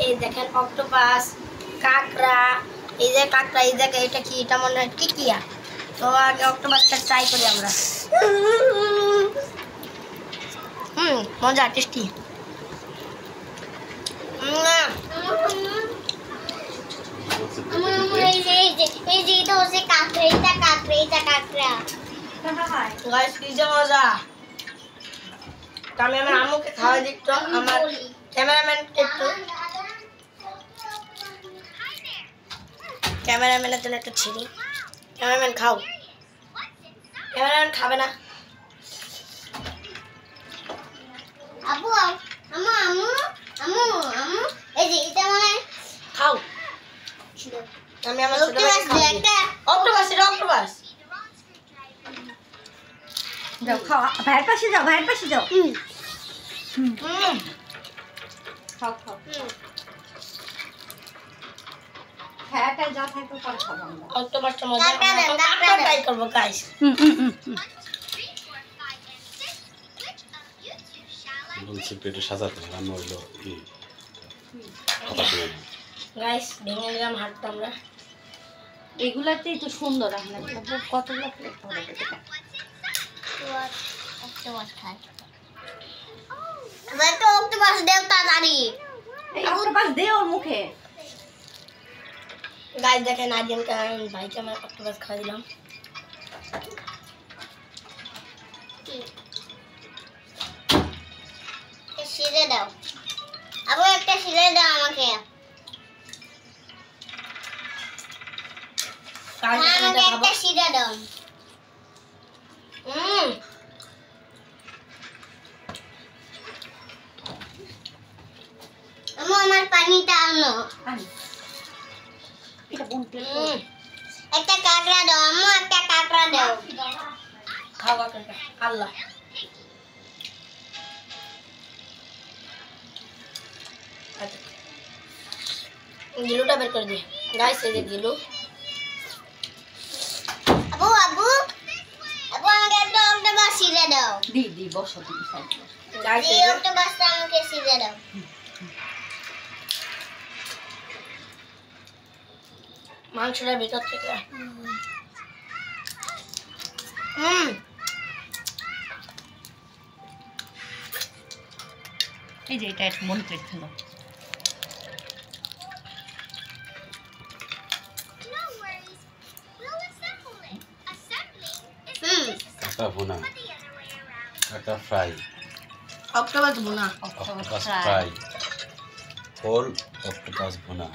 এই দেখেন অক্টোপাস কাঁকড়া এই যে কাঁকড়া এই দেখে এটা কি এটা মনে হয় টিকিয়া তো আগে অক্টোপাসটা ট্রাই করি আমরা মজা টেস্টি আমি আমার আম্মুকে খাওয়া দিত আমার ক্যামেরাম্যানকে একটু ক্যামেরাম্যানের জন্য একটু ছিঁড়ি ক্যামেরাম্যান খাও ক্যামেরাম্যান খাবে না আবু আম্মু আম্মু আম্মু আম্মু এই যে এটা মানে খাও আমি আমার অক্টোপাস এটা অক্টোপাস যাও খাও ভাইয়ের পাশে যাও খাও হ্যাঁটা যা থাকবে পরে খাবো আমরা অক্টোপাসটা মজা ট্রাই করবো গাইস বলছি পেটে সাজাতে রান্না হইলো কি গাইস ভেঙে নিলাম হাতটা আমরা এগুলাতেই তো সুন্দর আমরা কতগুলো প্লেট ধরে দেবে অক্টোপাস খাই এবার তো অক্টোপাস দেও তাড়াতাড়ি এই অক্টোপাস দে ওর মুখে গাইস দেখেন আজকে ভাইকে আমরা অক্টোপাস খাওয়া দিলাম সিরে দাও আবু একটা সিরে দাও আমাকে একটা সিরে দাও আম্মু আমার পানিটা আনো এটা কোন প্লেট একটা কাঁকড়া দাও আম্মু একটা কাঁকড়া দাও খাও কাঁকড়া আল্লাহ গিলুটা বের করে দিই গাইস এই যে গিলু আবু আমাকে একটা অক্টোপাস সিরে দাও দি বসো তুমি সাইড গাইস এই অক্টোপাসটা আমাকে সিরে দাও মাংসটার ভিতর থেকে এই যে এটা মন প্লেট খেলো কাঁকড়া ভুনা কাঁকড়া ফ্রাই অক্টোপাস ভুনা অক্টোপাস ফ্রাই হোল অক্টোপাস ভুনা